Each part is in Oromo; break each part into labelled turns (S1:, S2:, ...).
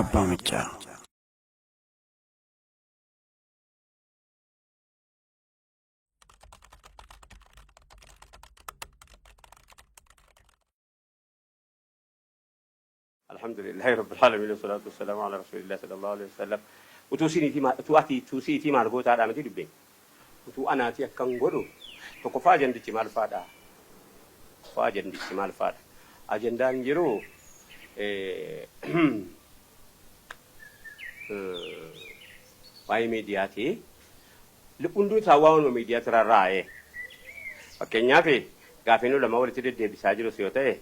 S1: Bamicha.
S2: الحمد لله رب العالمين والصلاة والسلام على رسول الله صلى الله عليه وسلم وتوسيني تيما تواتي توسي تيما رغوتا على مدي دبين وتو أنا تي أكان غدو تكفى أجندي تيما الفادا فأجندي تيما الفادا أجندا نجرو واي ميدياتي لبندو تاوان ميديات رأي فكينيا في غافينو لما ولت دي بساجلو سيوته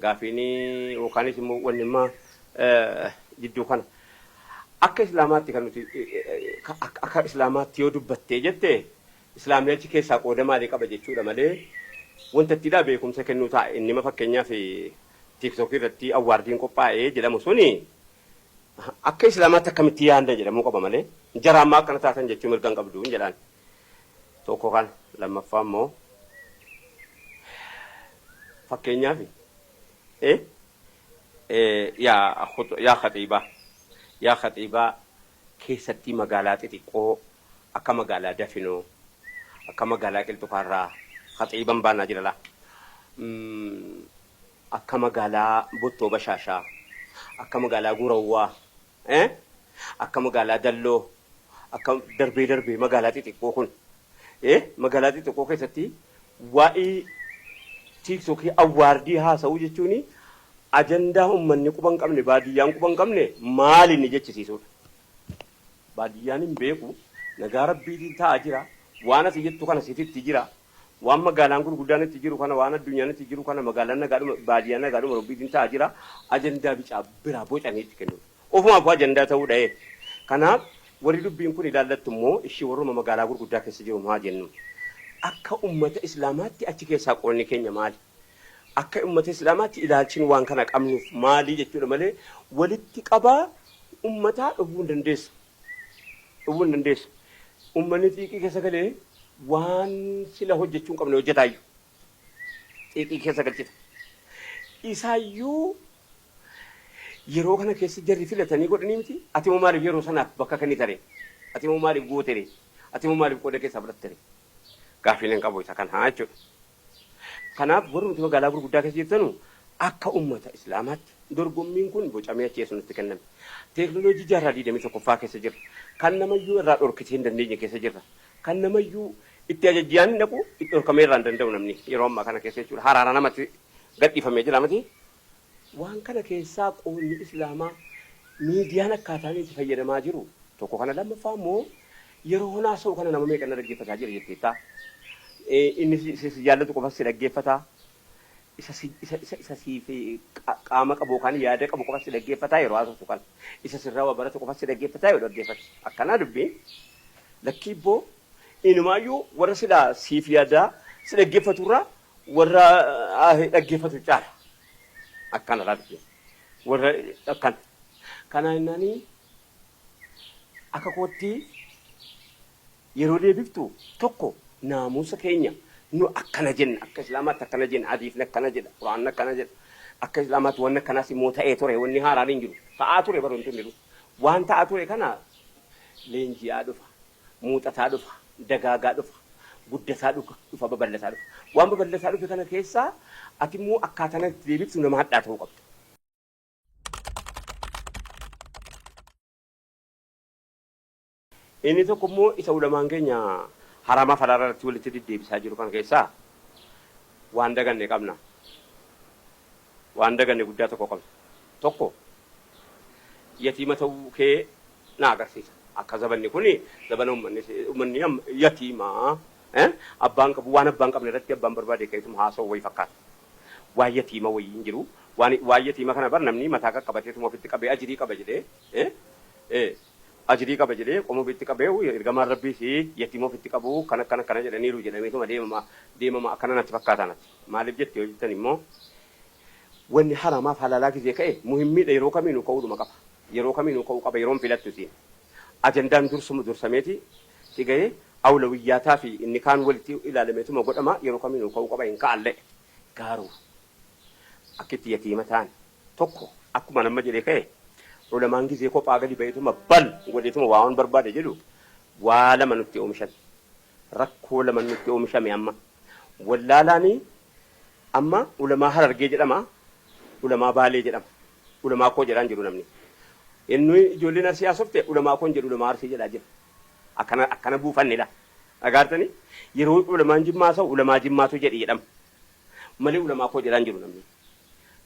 S2: غافيني وكانت ونما جدو كان akka islaamaatti kan nuti akka islaamaatti yoo dubbattee jette islaamnichi keessaa qooda maalii qaba jechuudha malee wanta itti dha beekumsa kennuu ta'a inni ma fakkeenyaaf TikTok irratti awwaardiin qophaa'ee jedhamu suni akka islaamaatti akkamitti yaanda jedhamu qaba malee jara amma akkana taatan jechuu mirgan qabdu jedhaan tokko kan lammaffaa immoo fakkeenyaaf yaa khatiibaa keessatti magaalaa xixiqqoo akka magaalaa Dafinoo akka magaalaa Qilxukaarraa khatiiban baanaa jirala akka magaalaa Bottoo Bashaashaa akka magaalaa Guurawwaa akka magaalaa Dalloo akka darbee magaalaa xixiqqoo kun magaalaa xixiqqoo keessatti waa'ee TikTokii awwaardii haasa'uu jechuuni ajandaa ummanni quban qabne baadiyyaan quban qabne maali ni jechisiisuudha. Baadiyyaan hin beeku nagaa rabbiitiin ta'a jira waan ati jettu kana sititti jira waan magaalaan gurguddaan itti jiru kana waan addunyaan itti jiru kana magaalaan nagaadhuma baadiyyaan nagaadhuma rabbiitiin ta'a jira ajandaa bicaa biraa bocanii itti kennu. Ofumaaf ajandaa ta'uu dha'ee. Kanaaf warri dubbiin kun ilaallattu immoo ishii warruma magaalaa gurguddaa keessa jiru maa jennu. Akka ummata islaamaatti achi keessaa qoonni keenya maali? Akka ummata islaamaatti ilaalchin waan kana qabnuuf maali jechuudha malee walitti qabaa ummataa dhufuu hin dandeessu. Dhufuu hin dandeessu. Ummanni xiiqii keessa galee waan sila hojjechuu hin qabne hojjetaayyuu. Xiiqii keessa galchita. Isaayyuu yeroo kana keessa jarri filatanii godhanii miti. Ati moo maaliif yeroo sanaaf bakka kanii tare? Ati moo maaliif gootere? Ati moo maaliif qooda keessaa fudhattare? Gaafiin hin qabu isa kan haa jechuudha. Kanaaf warri nuti magaalaa gurguddaa keessa jirtanu akka ummata islaamaatti dorgommiin kun bocamee achi eessunutti kenname. Teekinooloojii jaarraa 21ffaa keessa jirra. Kan namayyuu irraa dhorkitee hin dandeenye keessa jirra. Kan namayyuu itti ajajjaan hin dhaqu itti dhorkamee irraa hin danda'u namni yeroo ammaa kana keessa jechuudha. Haraara namatti gadhiifamee jira miti. Waan kana keessaa qoonni islaamaa miidiyaan akkaataan itti fayyadamaa jiru tokko kana lammaffaa immoo yeroo honaasa'u kana nama meeqa na dhaggeeffataa jira jetteettaa. Inni jaallatu qofa si dhaggeeffataa isa siifi qaama qabu kan yaada qabu qofa si dhaggeeffataa yeroo haasoftu kan isa sirraa baratu qofa si dhaggeeffataa yoo dhaggeeffatu akkanaa dubbiin lakkiibboo inumaayyuu warra silaa siif yaadaa si dhaggeeffaturraa warra dhaggeeffatu caala akkana laatu warra akkan kana innanii akka kootti yeroo deebiftu tokko naamusa keenya nu akkana jenna akka islaamaatti akkana jenna hadiisni akkana jedha quraanni akkana jedha akka islaamaatti wanni akkanaas immoo ta'ee ture wanni haaraan hin jiru ta'aa ture baroon tun jiru waan ta'aa ture kana leenji'aa dhufa muuxataa dhufa dagaagaa dhufa guddataa dhufa babal'ataa dhufa waan babal'ataa dhufe kana keessaa ati immoo akkaataa itti deebiftu nama hadhaa ta'uu qabda. Inni tokko immoo isa ulamaan keenya harama faraarratti walitti deddeebisaa jiru kan keessaa waan daganne qabna. Waan daganne guddaa tokko qabna. Tokko yatiima ta'uu kee na agarsiisa. Akka zabanni kuni zabana uummanni yatiimaa abbaan qabu waan abbaan qabne irratti abbaan barbaade keessuma haasa'u wayii fakkaata. Waan yatiima wayii hin jiru. Waan yatiima kana bar namni mataa qaqqabateetuma ofitti qabee ajirii qaba jedhee ajirii qaba jedhee qomoo ofitti qabee ergamaan rabbii fi yatiima ofitti qabu kana jedhaniiru jedhameetuma deemama akkana natti fakkaataa natti. Maaliif jettee yoo jettan immoo wanni haramaaf halaalaa gisee ka'e muhimmiidha yeroo kamiinuu ka'uudhuma qaba. Yeroo kamiinuu ka'uu qaba yeroon filattu siin. Ajandaan dursameeti si ga'ee awlawiyyaataa fi inni kaan walitti ilaalameetuma godhama yeroo kamiinuu ka'uu qaba hin ka'allee gaaruu. Akkitti yatiima ta'an tokko akkuma nama jedhee ka'e ulamaan gisee kophaa gadi baay'atuma bal godheetuma waan barbaade jedhu waa lama nutti oomishan rakkoo lama nutti oomishame amma wallaalaanii amma ulamaa Harargee jedhama ulamaa Baalee jedhama ulamaa koo jedhaan jedhu namni inni ijoolleen Arsii haasofte ulamaa koon jedhu ulamaa Arsii jedhaa jira akkana buufannedha agartanii yeroo ulamaan Jimmaa ta'u ulamaa Jimmaatu jedhama malee ulamaa koo jedhaan jedhu namni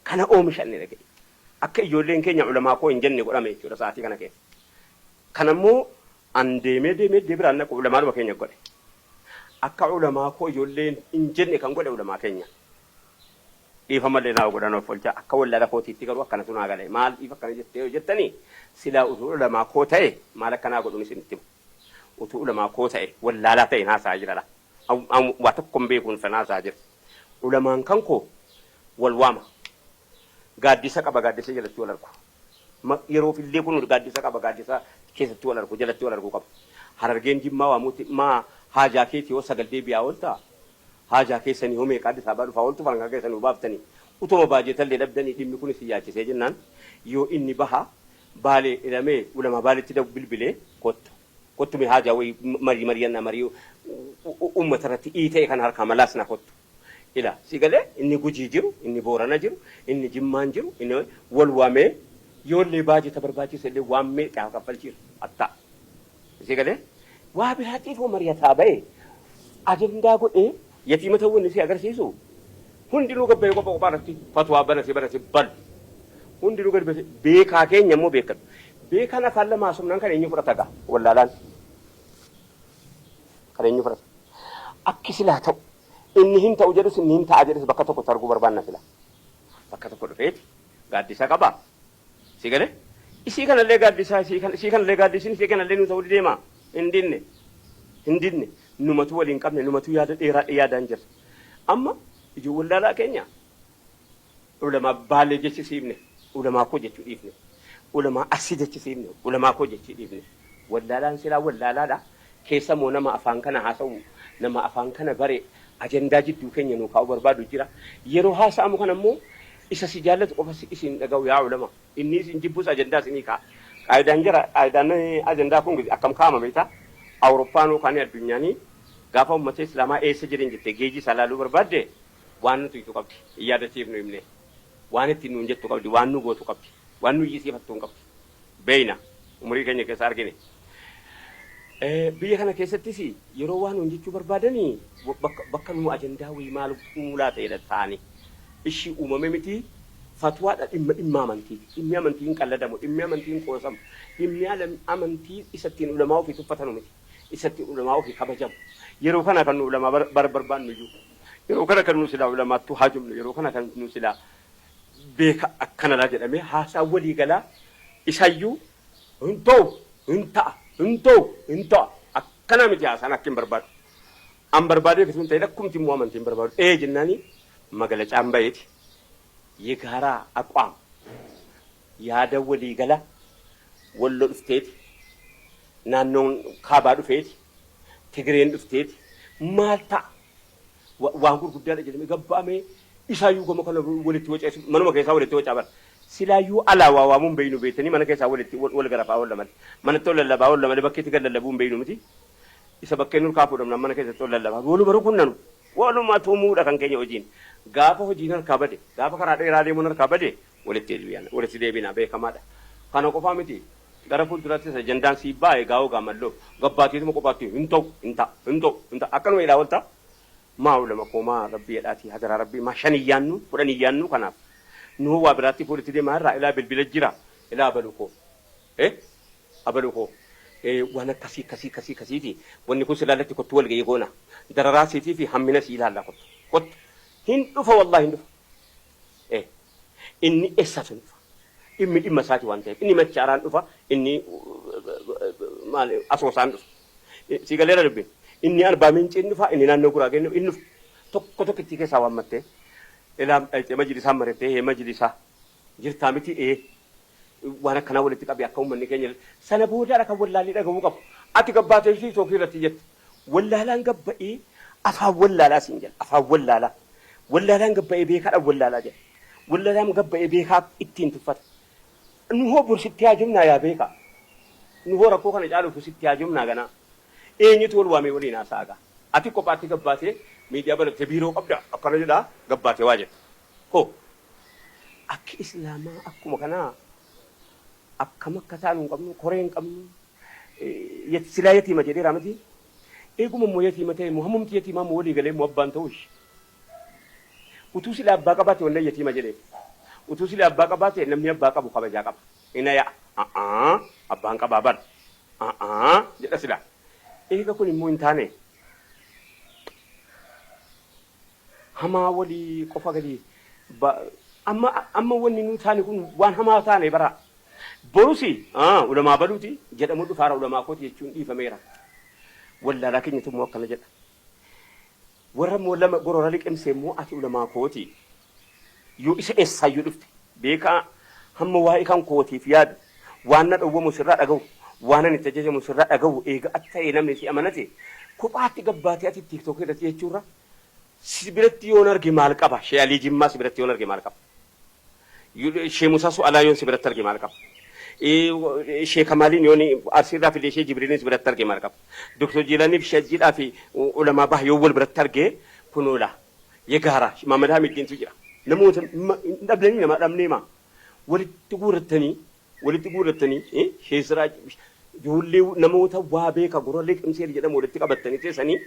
S2: kana oomishanne dhagee akka ijoolleen keenya ulamaa koo hin jenne godhame jechuudha sa'aatii kana keessa kanammoo an deemee biraan naqu ulamaa keenya godhe akka ulamaa koo ijoolleen hin jenne kan godhe ulamaa keenya dhiifamallee naa godhan of olcha akka wallaala kootiitti garuu akkanatu naa gale maal dhiif akkana jettee jettanii silaa utuu ulamaa koo ta'e maal akkanaa godhuun isinitti utuu ulamaa koo ta'e wallaalaa ta'e naasaa jirala waa tokkon beekuun sanaasaa jira ulamaan kan koo wal waama gaaddisa qaba gaaddisa jalatti wal argu yeroo fillee kun gaaddisa qaba gaaddisa keessatti wal argu jalatti wal argu qaba Harargeen Jimmaa waamuutti maa haajaa keetii yoo sagaldee biyaa ooltaa haajaa keessanii yoo meeqaa Addis Ababaa dhufaa ooltu falanga keessanii baaftanii utuma baajetallee dhabdanii dhimmi kun si yaachisee jennaan yoo inni baha Baalee hidhamee ulamaa Baaleetti bilbilee kottu mee haajaa wayii mari'annaa marii uummata irratti dhiitee kan harkaa malaas na kottu ila sigalee inni Gujii jiru inni Boorana jiru inni Jimmaan jiru inni wal waamee yoollee baajeta barbaachise illee waammee kaffalchiisu atta sigalee waa biraatiif mari'ataa ba'e ajandaa godhee yatiima ta'uu inni si agarsiisu hundinuu gabbayee kophaa irratti fatwaa barate bal hundinuu gadi beekaa keenya immoo beekatu beekan afaan lamaa sumnaan kan eenyu fudhata gaa wallaalaan kan eenyu fudhata akki silaa ta'u inni hin ta'u jedhus inni hin ta'a jedhus bakka tokko arguu barbaanna sila bakka tokko dhufeeti gaaddisa qaba sigalee isii kanallee gaaddisa isii kanallee gaaddisiin isii kanallee nu ta'uu deema hin dinne numatu waliin qabne numatu yaada dheeraa yaadaan jira amma ijoo wallaalaa keenya ulamaa Baalee jechisiifne ulamaa koo jechuu dhiifne ulamaa Arsii jechisiifne ulamaa koo jechuu dhiifne wallaalaan silaa wallaalaadha keessa moo nama afaan kana haasa'u nama afaan kana bare ajandaa jidduu keenya nu kaa'u barbaadu jira yeroo haasa'amu kana immoo isa si jaallatu qofa isin dhaga'u yaa ulama inni isin jibbus ajandaa isinii kaa'a qaayidaan ajandaa kun akkam kaa'ama beektaa Awurooppaan yookaan addunyaanii gaafa ummata Islaamaa eessa jiran jettee geejii salaaluu barbaadde waan nuti itti qabdi yaadachiifnu himne waan itti nuun jettu qabdi waan nu gootu qabdi waan nu yisiifattu qabdi beeyna umurii keenya keessa argine biyya kana keessattis yeroo waan nuun jechuu barbaadanii bakka nu ajandaa wayii maal uulaa ta'edha ta'anii ishii uumame miti fatwaadha dhimma amantii dhimmi amantiin qalladamu dhimmi amantiin qoosamu dhimmi amantii isattiin ulamaa ofii tuffatanu miti isattiin ulamaa ofii kabajamu yeroo kana kan nu ulamaa barbaannu iyyuu yeroo kana kan nu silaa ulamaattu haajumnu yeroo kana kan nu silaa beeka akkanadha jedhamee haasaa walii galaa isayyuu hin ta'a akkana miti haasaan akka hin barbaadu an barbaadee fituun ta'e lakkumti immoo amantiin barbaadu jennaanii magala caambayeeti የጋራ አቋም ያደው ወሊገላ ወሎ ድፍቴት ናኖን ካባ ድፍቴት ትግሬን ድፍቴት ማልታ ዋንጉር ጉዳይ ለጀም ገባሜ ኢሳዩ ጎመ ከለ ወልቲ ወጪ ማኑ መከሳ ወልቲ ወጪ አበር ሲላዩ አላዋዋሙን በይኑ ቤተኒ ማነ ከሳ ወልቲ ወልገራፋ ወለመ ማነ ተወለለባ ወለመ ለበከት ገለለቡን በይኑ ምቲ ይሰበከኑን ካፉ ደምና ማነ ከሳ ተወለለባ ወሉ በረኩነኑ ወሉ ማቱሙ ደከን ከኛ ወጂን gaafa hojiin harkaa bade gaafa karaa dheeraa deemuun harkaa bade walitti deebina beekamaadha kana qofaa miti gara fuuldurattis ajandaan sii baay'ee gaa'oo gaamalloo gabbaatiituma qophaatti hin ta'u akkanuma ilaa walta maa ulama koomaa rabbii jedhaati hadaraa rabbii maa shan iyyaannu kudhan iyyaannu kanaaf nu waa biraatti fuulitti deemaa irraa ilaa bilbila jira ilaa abalukoo waan akkasiiti wanni kun silaalatti kottu wal ga'ee goona dararaa siitii fi hammina sii ilaallaa kottu hindufa wallahi hindufa inni essatu dhufa dhimmi dhimma isaati waan ta'eef inni machaaraan dhufa inni maal asoosaan dhufa si galeera dubbin inni arbaa mincii dhufa inni naannoo guraagee inni dhufa tokko itti keessaa waan mattee ilaam dhayxee majlisaa marettee majlisaa jirtaa miti waan akkanaa walitti qabee akka uummanni keenya sana booda kan wallaalii dhaga'uu qabu ati gabbaatee fi toofii irratti jette wallaalaan gabba'ee afaan wallaalaa siin jedha afaan wallaalaa wallaalaan gabba'ee beekaadha wallaalaa jedha wallaalaan gabba'ee beekaa ittiin tuffata nuhoo bursitti haajumnaa yaa beeka nuhoo rakkoo kana caalu bursitti haajumnaa ganaa eenyutu wal waamee waliin haasaaga ati kophaatti gabbaatee miidiyaa banattee biiroo qabda akkana jedhaa gabbaatee waa jedha hoo akka islaamaa akkuma kanaa akkam akka taanu hin qabnu koree hin qabnu silaa yatiima jedhee raamati eeguma immoo yatiima ta'e muhammumti yatiimaa moo walii galee moo abbaan ta'uush utuu silaa abbaa qabaate wallee yatiima jedhee utuu silaa abbaa qabaate namni abbaa qabu kabajaa qaba ina yaa abbaan qabaa bar jedha silaa eega kun immoo hin taane hamaa walii qofa galii amma wanni nu taane kun waan hamaa taane bara borusi ulamaa baluuti jedhamu dhufaara ulamaa kooti jechuun dhiifameera wallaalaa keenyatu immoo akkana jedha warra immoo lama gorora liqimsee immoo ati ulamaa kooti yoo isa eessaayyuu dhufte beekaa hamma waa'ee kan kootiif yaadu waan na dhowwamu sirraa dhagahu waan ani itti ajajamu sirraa dhagahu eega akka ta'e namni si amanate kophaatti gabbaatee ati tiiktookii irratti jechuurra si biratti yoon arge maal qaba shee alii jimmaa si biratti yoon arge maal qaba shee musaa su'alaa yoon si biratti arge maal qaba shee kamaaliin yoon arsiirraa fi shee jibriiliin si biratti arge maal qaba doktor jiilaanii fi shajjiidhaa fi ulamaa baha yoo wal biratti arge kunoola yegaara maamadaa middiintu jira namoota dhablanii nama dhabnee maa walitti guurrattanii sheesiraa ijoollee namoota waa beeka gurra liqimsee jedhamu walitti qabattanii teessanii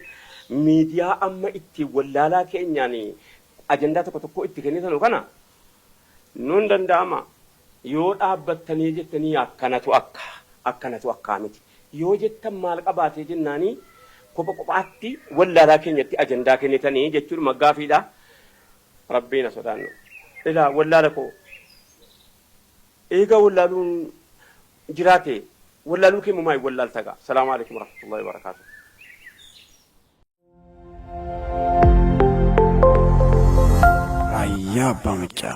S2: miidiyaa amma itti wallaalaa keenyaan ajandaa tokko itti kennitan kana nuun danda'ama yoo dhaabbattanii jettanii akkanatu akka miti yoo jettan maal qabaatee jennaanii kophaatti wallaalaa keenyatti ajandaa kennitanii jechuun maggaafiidha rabbiina sodaannu ilaa wallaala koo eega wallaaluun jiraate wallaaluu keemu maay wallaaltaga salaamu alaykum warahmatullahi wabarakatuh
S1: Ayya Bamcha.